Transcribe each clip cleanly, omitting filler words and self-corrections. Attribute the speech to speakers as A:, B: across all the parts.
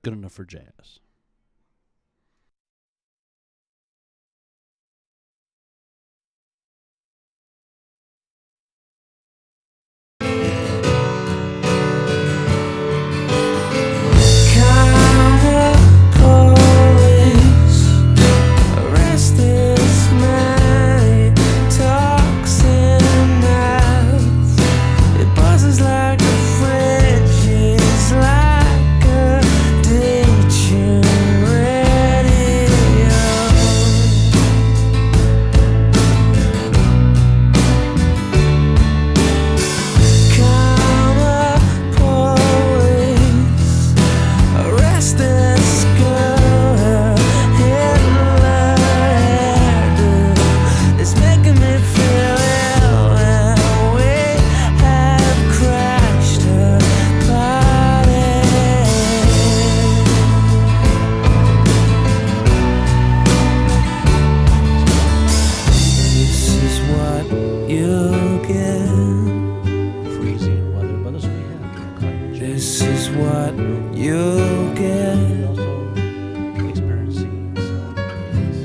A: Good enough for jazz.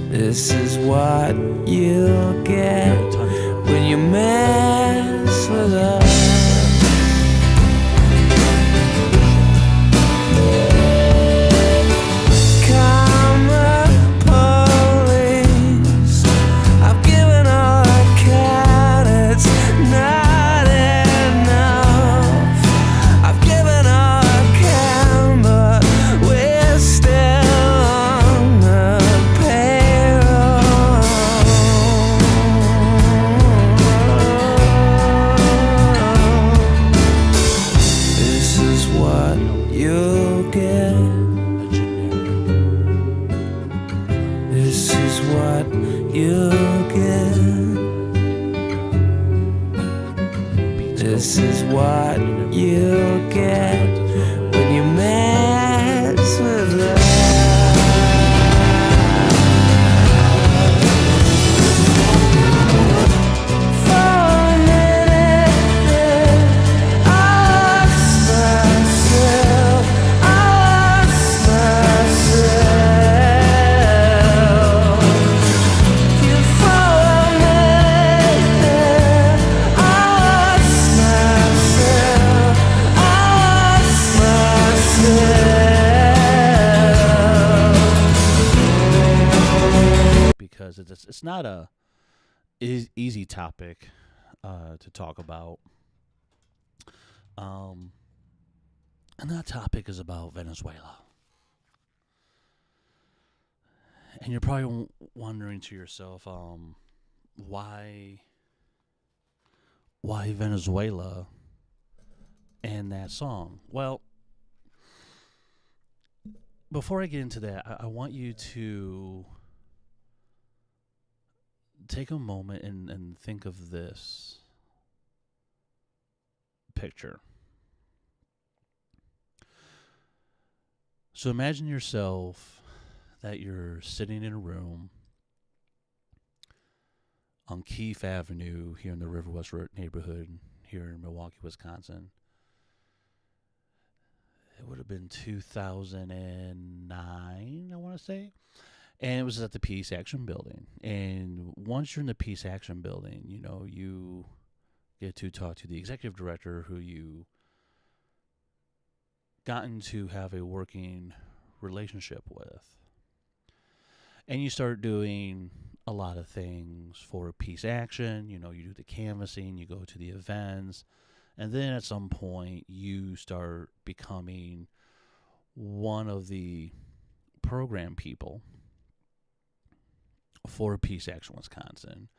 B: This is what you get when you mess with us. This is what you get when you mess with love.
A: Because it's not a easy topic to talk about. And that topic is about Venezuela. And you're probably wondering to yourself, why Venezuela and that song? Well, before I get into that, I want you to take a moment and think of this picture. So imagine yourself that you're sitting in a room on Keefe Avenue here in the River West neighborhood here in Milwaukee, Wisconsin. It would have been 2009, I want to say. And it was at the Peace Action Building. And once you're in the Peace Action Building, you know, you get to talk to the executive director who you gotten to have a working relationship with. And you start doing a lot of things for Peace Action. You know, you do the canvassing, you go to the events. And then at some point, you start becoming one of the program people for Peace Action Wisconsin,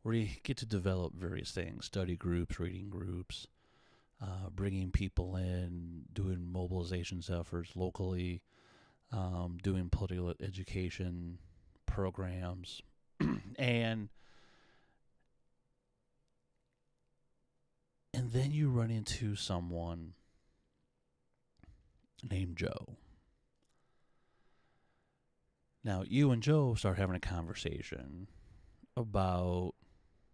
A: where you get to develop various things, study groups, reading groups, bringing people in, doing mobilizations efforts locally, doing political education programs, and then you run into someone named Joe. Now, you and Joe start having a conversation about,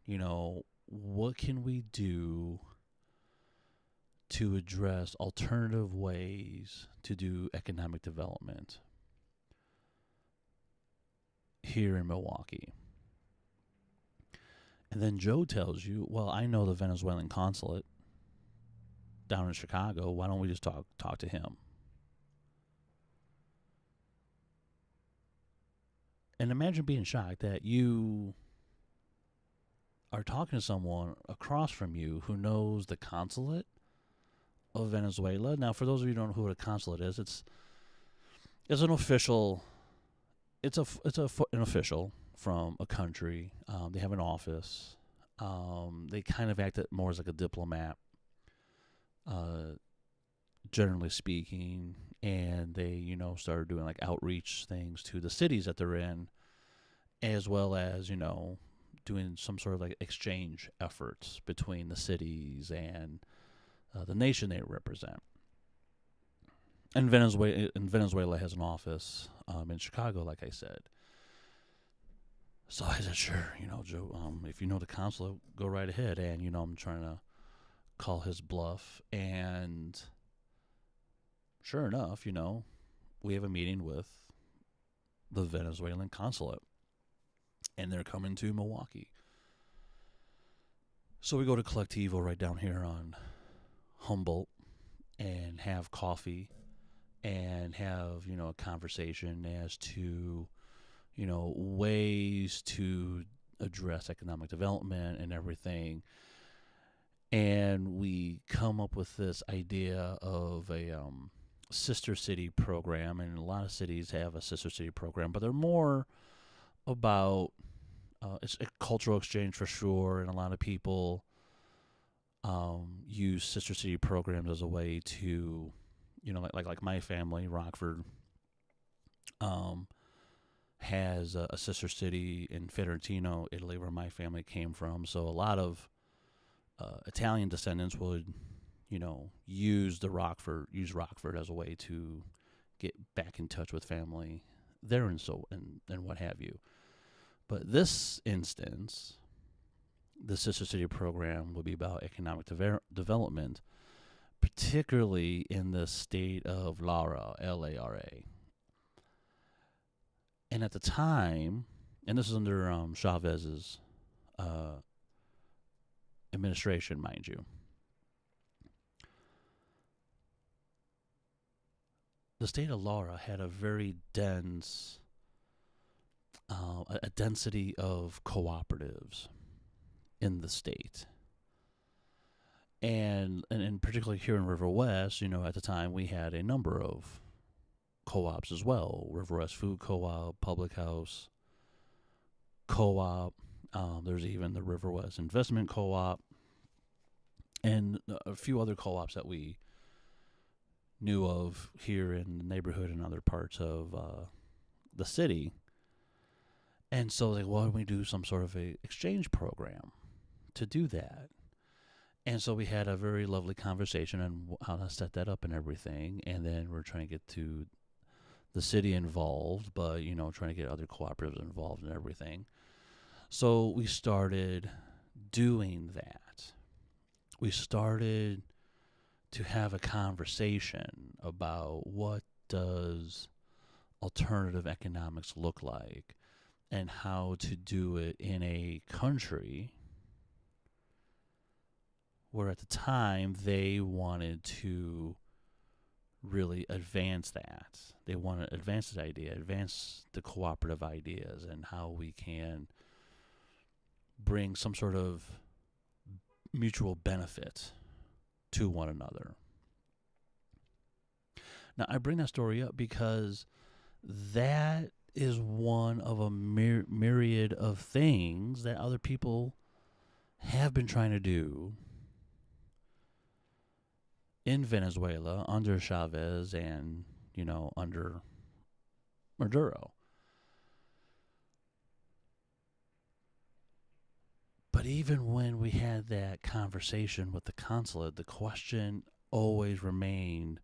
A: you know, what can we do to address alternative ways to do economic development here in Milwaukee. And then Joe tells you, well, I know the Venezuelan consulate down in Chicago. Why don't we just talk to him? And imagine being shocked that you are talking to someone across from you who knows the consulate of Venezuela. Now, for those of you who don't know who a consulate is, it's an official. It's an official from a country. They have an office. They kind of act more as like a diplomat, generally speaking, and they started doing like outreach things to the cities that they're in, as well as doing some sort of like exchange efforts between the cities and the nation they represent. And Venezuela has an office in Chicago, like I said. So I said, sure, Joe, if you know the consulate, go right ahead. And, I'm trying to call his bluff. And sure enough, we have a meeting with the Venezuelan consulate. And they're coming to Milwaukee. So we go to Collectivo right down here on Humboldt and have coffee and have, a conversation as to, ways to address economic development and everything. And we come up with this idea of a sister city program, and a lot of cities have a sister city program, but they're more about it's a cultural exchange for sure, and a lot of people use sister city programs as a way to, like my family, Rockford, has a sister city in Federentino, Italy, where my family came from. So a lot of Italian descendants would, use Rockford as a way to get back in touch with family there and what have you. But this instance, the Sister City program will be about economic development, particularly in the state of Lara, L-A-R-A. And at the time, and this is under Chavez's administration, mind you, the state of Lara had a very dense a density of cooperatives in the state. And particularly here in River West, at the time we had a number of co-ops as well. River West Food Co-op, Public House Co-op. There's even the River West Investment Co-op, and a few other co-ops that we knew of here in the neighborhood and other parts of the city. And so why don't we do some sort of a exchange program to do that? And so we had a very lovely conversation on how to set that up and everything. And then we're trying to get to the city involved, but, trying to get other cooperatives involved and everything. So we started doing that. We started to have a conversation about what does alternative economics look like, and how to do it in a country where at the time they wanted to really advance that. They want to advance this idea, advance the cooperative ideas, and how we can bring some sort of mutual benefit to one another. Now, I bring that story up because that is one of a myriad of things that other people have been trying to do in Venezuela under Chavez and, under Maduro. But even when we had that conversation with the consulate, the question always remained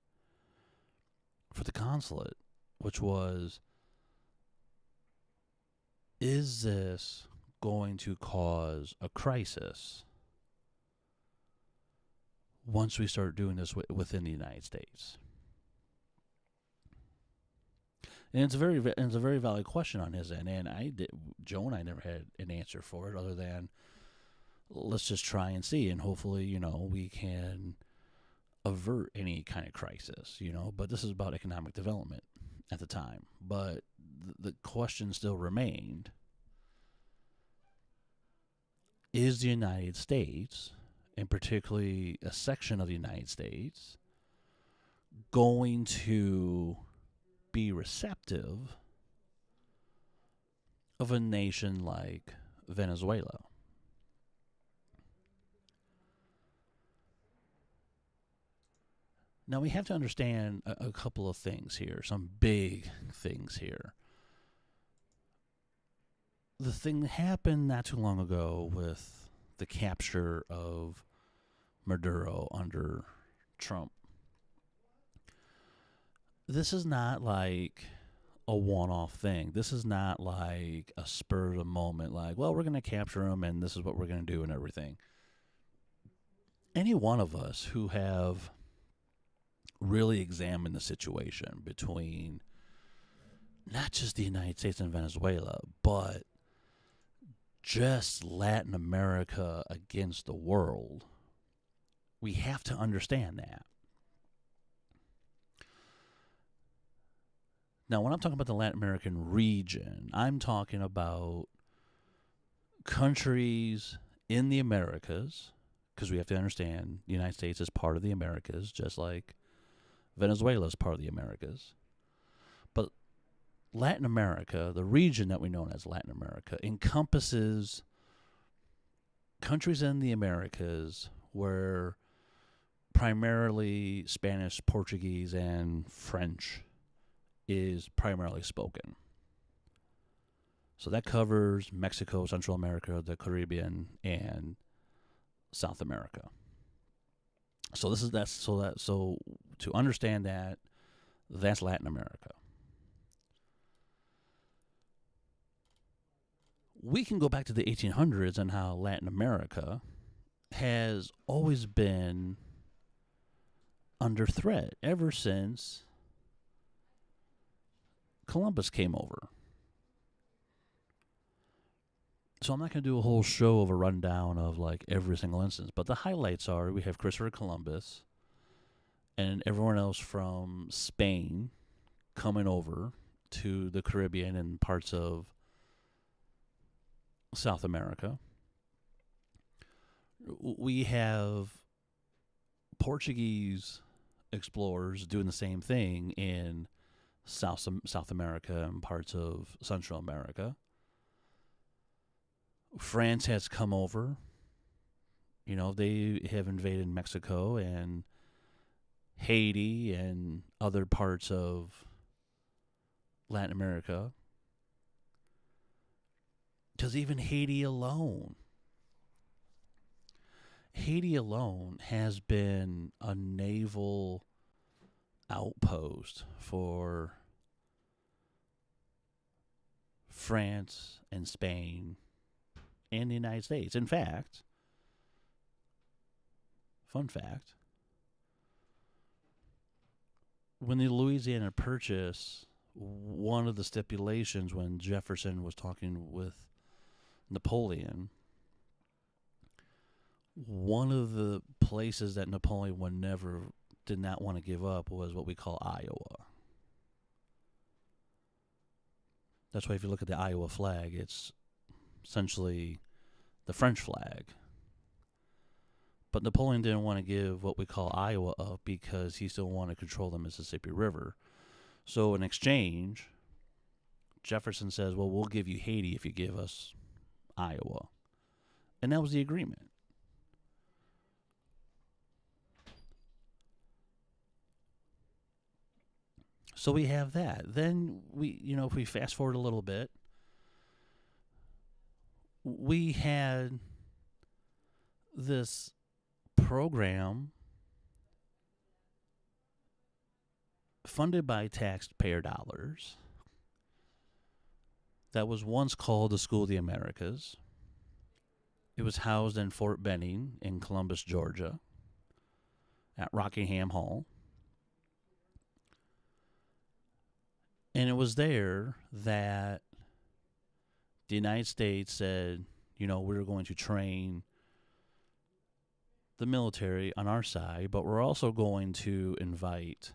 A: for the consulate, which was, is this going to cause a crisis once we start doing this within the United States? And it's a very valid question on his end, and Joe and I never had an answer for it other than let's just try and see, and hopefully, we can avert any kind of crisis, But this is about economic development at the time. But the question still remained: is the United States, and particularly a section of the United States, going to be receptive of a nation like Venezuela? Now, we have to understand a couple of things here, some big things here. The thing that happened not too long ago with the capture of Maduro under Trump, this is not like a one-off thing. This is not like a spur of the moment, like, well, we're going to capture him and this is what we're going to do and everything. Any one of us who have really examined the situation between not just the United States and Venezuela, but just Latin America against the world, we have to understand that. Now, when I'm talking about the Latin American region, I'm talking about countries in the Americas, because we have to understand the United States is part of the Americas, just like Venezuela is part of the Americas. But Latin America, the region that we know as Latin America, encompasses countries in the Americas where primarily Spanish, Portuguese, and French is primarily spoken. So that covers Mexico, Central America, the Caribbean, and South America. So to understand that, that's Latin America. We can go back to the 1800s and how Latin America has always been under threat ever since Columbus came over. So I'm not going to do a whole show of a rundown of like every single instance, but the highlights are we have Christopher Columbus and everyone else from Spain coming over to the Caribbean and parts of South America. We have Portuguese explorers doing the same thing in South America and parts of Central America. France has come over. They have invaded Mexico and Haiti and other parts of Latin America. Because even Haiti alone has been a naval outpost for France and Spain and the United States. In fact, fun fact, when the Louisiana Purchase, one of the stipulations when Jefferson was talking with Napoleon, one of the places that Napoleon did not want to give up was what we call Iowa. That's why if you look at the Iowa flag, it's essentially the French flag. But Napoleon didn't want to give what we call Iowa up because he still wanted to control the Mississippi River. So in exchange, Jefferson says, well, we'll give you Haiti if you give us Iowa. And that was the agreement. So we have that. Then if we fast forward a little bit, we had this program funded by taxpayer dollars that was once called the School of the Americas. It was housed in Fort Benning in Columbus, Georgia. at Rockingham Hall. And it was there that the United States said, we're going to train the military on our side, but we're also going to invite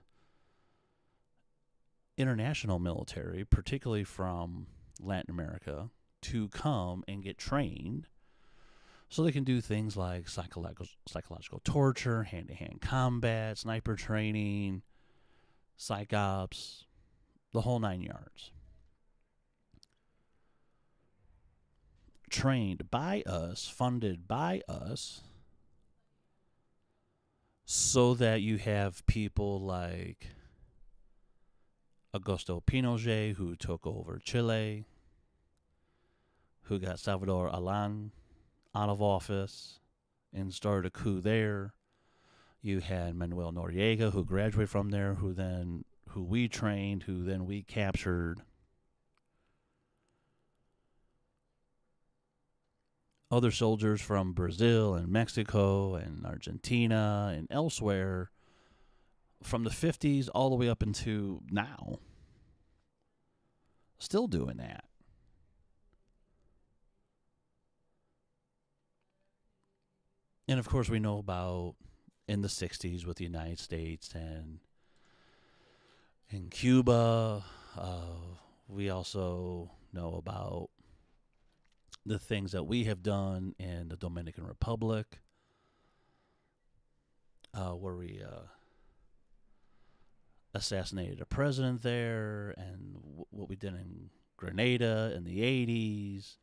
A: international military, particularly from Latin America, to come and get trained so they can do things like psychological torture, hand-to-hand combat, sniper training, psych ops, the whole 9 yards. Trained by us, funded by us, so that you have people like Augusto Pinochet, who took over Chile, who got Salvador Allende out of office and started a coup there. You had Manuel Noriega, who graduated from there, who we trained, who then we captured. Other soldiers from Brazil and Mexico and Argentina and elsewhere from the 50s all the way up into now. Still doing that. And of course we know about in the 60s with the United States and in Cuba. We also know about the things that we have done in the Dominican Republic, where we assassinated a president there, and what we did in Grenada in the 80s.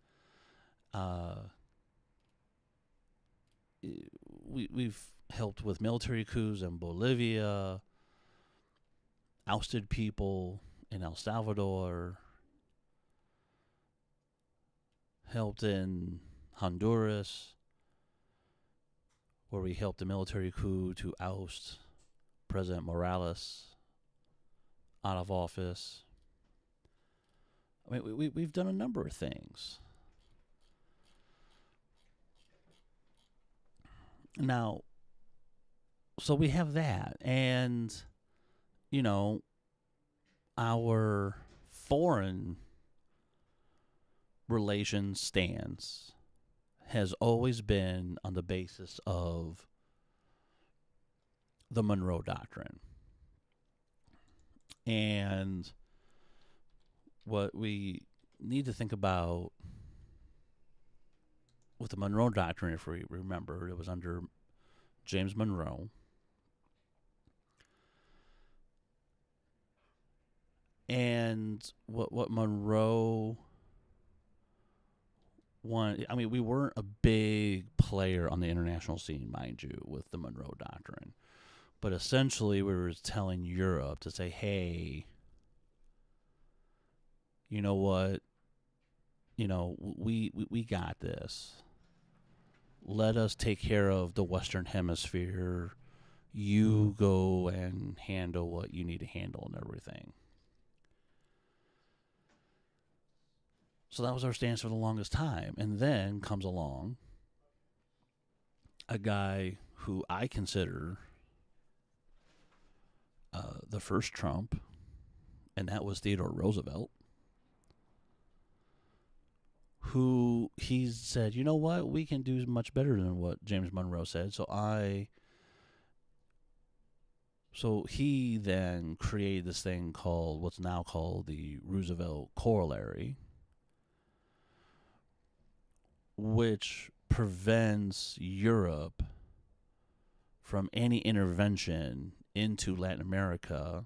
A: We've helped with military coups in Bolivia, ousted people in El Salvador, helped in Honduras, where we helped the military coup to oust President Morales out of office. I mean, we've done a number of things. Now, so we have that, and, our foreign relations stance has always been on the basis of the Monroe Doctrine. And what we need to think about with the Monroe Doctrine, if we remember, it was under James Monroe. And what Monroe wanted, we weren't a big player on the international scene, mind you, with the Monroe Doctrine. But essentially, we were telling Europe to say, hey, you know what? We got this. Let us take care of the Western Hemisphere. You go and handle what you need to handle and everything. So that was our stance for the longest time. And then comes along a guy who I consider the first Trump, and that was Theodore Roosevelt, who he said, you know what, we can do much better than what James Monroe said. So he then created this thing called, what's now called the Roosevelt Corollary, which prevents Europe from any intervention into Latin America,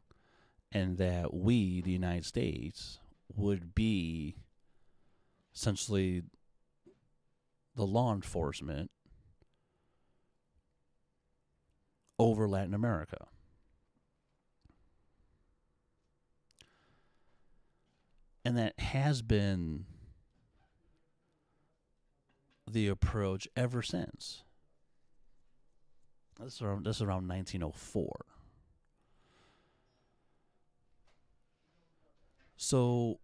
A: and that we, the United States, would be essentially the law enforcement over Latin America. And that has been the approach ever since. This is around 1904. So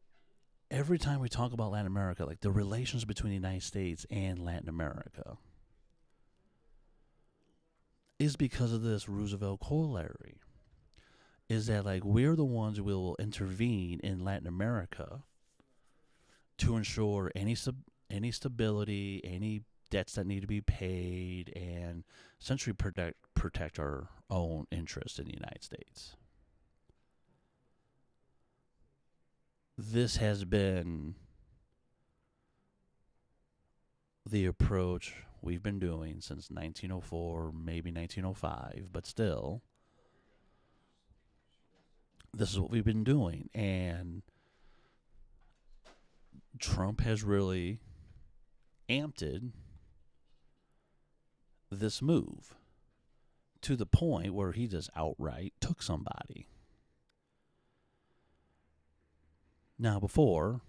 A: every time we talk about Latin America, like the relations between the United States and Latin America, is because of this Roosevelt corollary. Is that like we're the ones who will intervene in Latin America to ensure any stability, any debts that need to be paid, and essentially protect our own interests in the United States. This has been the approach we've been doing since 1904, maybe 1905, but still, this is what we've been doing. And Trump has really amped this move to the point where he just outright took somebody. Now, before,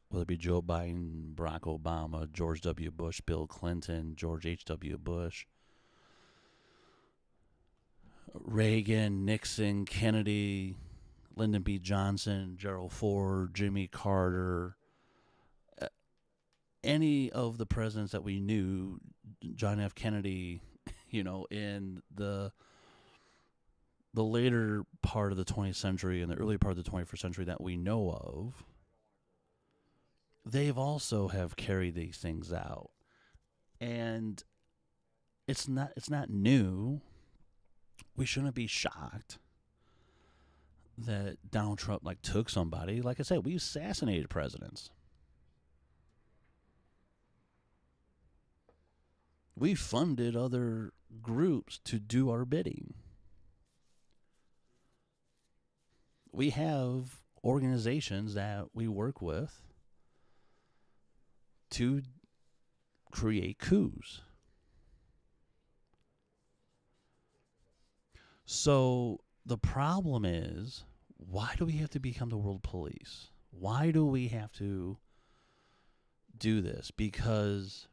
A: whether it be Joe Biden, Barack Obama, George W. Bush, Bill Clinton, George H.W. Bush, Reagan, Nixon, Kennedy, Lyndon B. Johnson, Gerald Ford, Jimmy Carter, any of the presidents that we knew, John F. Kennedy, in the later part of the 20th century and the early part of the 21st century that we know of, they've also have carried these things out. And it's not new. We shouldn't be shocked that Donald Trump took somebody. Like I said, we assassinated presidents. We funded other groups to do our bidding. We have organizations that we work with to create coups. So the problem is, why do we have to become the world police? Why do we have to do this? Because,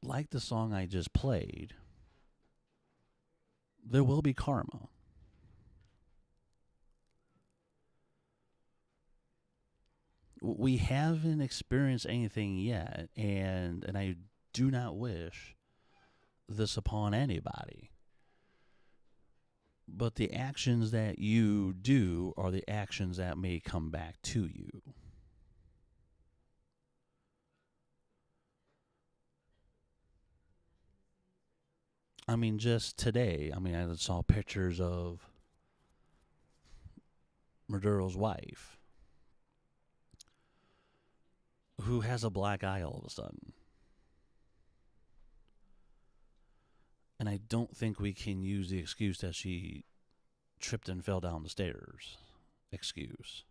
A: like the song I just played, there will be karma. We haven't experienced anything yet, and I do not wish this upon anybody. But the actions that you do are the actions that may come back to you. I mean, just today, I saw pictures of Maduro's wife, who has a black eye all of a sudden. And I don't think we can use the excuse that she tripped and fell down the stairs excuse.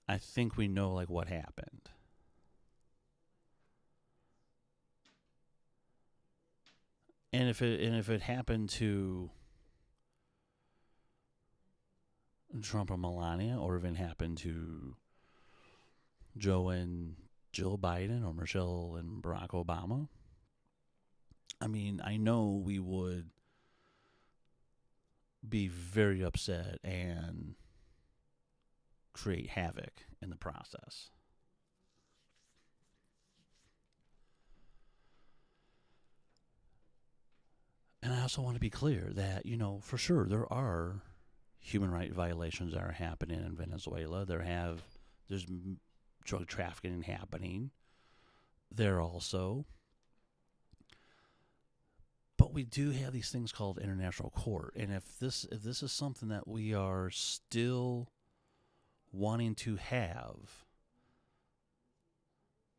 A: I think we know what happened. And if it happened to Trump or Melania, or even happened to Joe and Jill Biden, or Michelle and Barack Obama, I know we would be very upset and create havoc in the process. And I also want to be clear that, for sure, there are human rights violations that are happening in Venezuela. There's drug trafficking happening there also. But we do have these things called international court. And if this is something that we are still wanting to have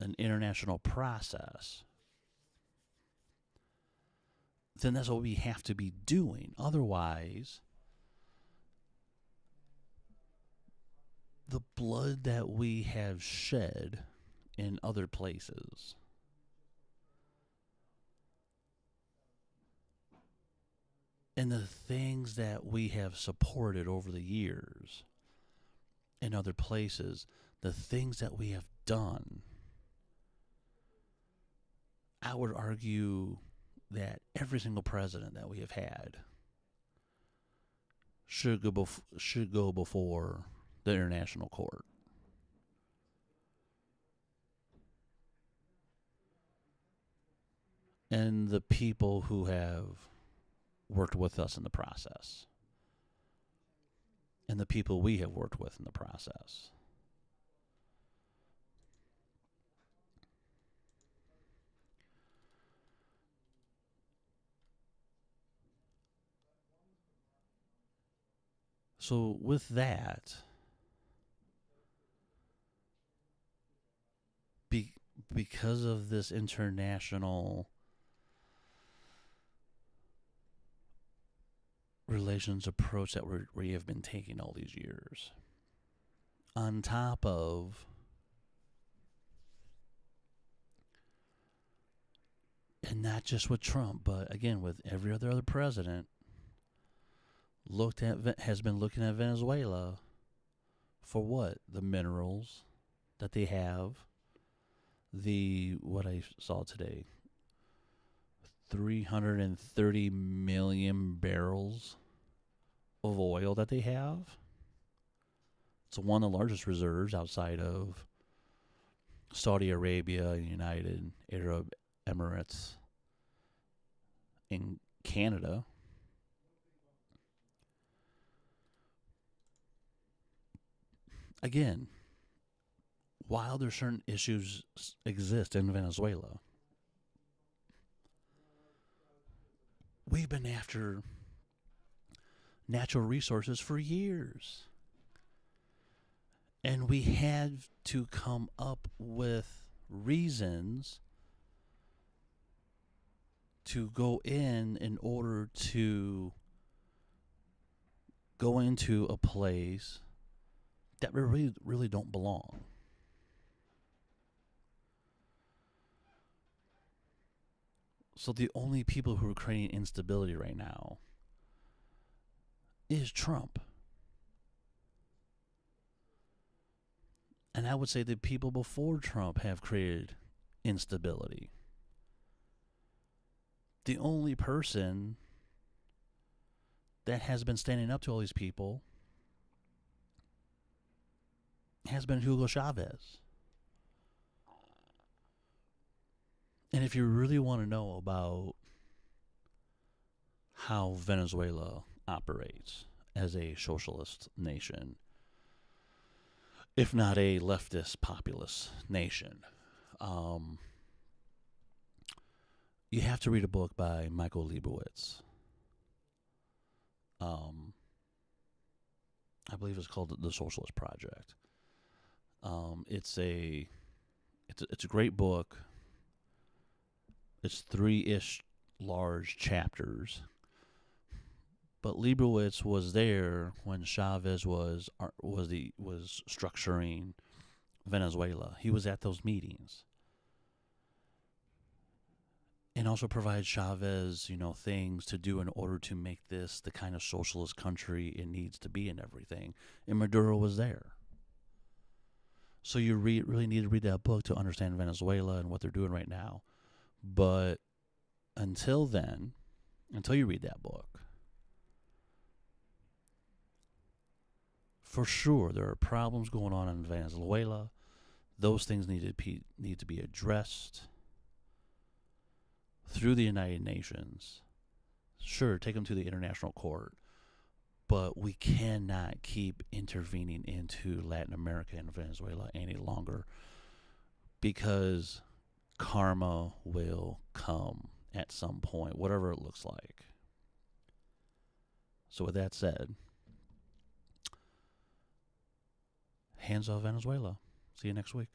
A: an international process, then that's what we have to be doing. Otherwise, the blood that we have shed in other places and the things that we have supported over the years in other places, the things that we have done, I would argue that every single president that we have had should go before the international court. and the people who have worked with us in the process, and the people we have worked with in the process. So with that, because of this international relations approach that we have been taking all these years, on top of and not just with Trump, but again with every other president, has been looking at Venezuela for what? The minerals that they have, what I saw today, 330 million barrels of oil that they have. It's one of the largest reserves outside of Saudi Arabia, United Arab Emirates, in Canada. Again, while there certain issues exist in Venezuela, we've been after natural resources for years. And we had to come up with reasons to go in order to go into a place that really don't belong. So the only people who are creating instability right now is Trump. And I would say the people before Trump have created instability. The only person that has been standing up to all these people has been Hugo Chavez. And if you really want to know about how Venezuela operates as a socialist nation, if not a leftist populist nation, you have to read a book by Michael Liebowitz. I believe it's called The Socialist Project. It's a great book. It's 3-ish large chapters. But Liebowitz was there when Chavez was structuring Venezuela. He was at those meetings. And also provided Chavez, things to do in order to make this the kind of socialist country it needs to be and everything. And Maduro was there. So you really need to read that book to understand Venezuela and what they're doing right now. But until you read that book, for sure there are problems going on in Venezuela. Those things need to be addressed through the United Nations. Sure, take them to the international court, but we cannot keep intervening into Latin America and Venezuela any longer, because karma will come at some point, whatever it looks like. So with that said, hands off Venezuela. See you next week.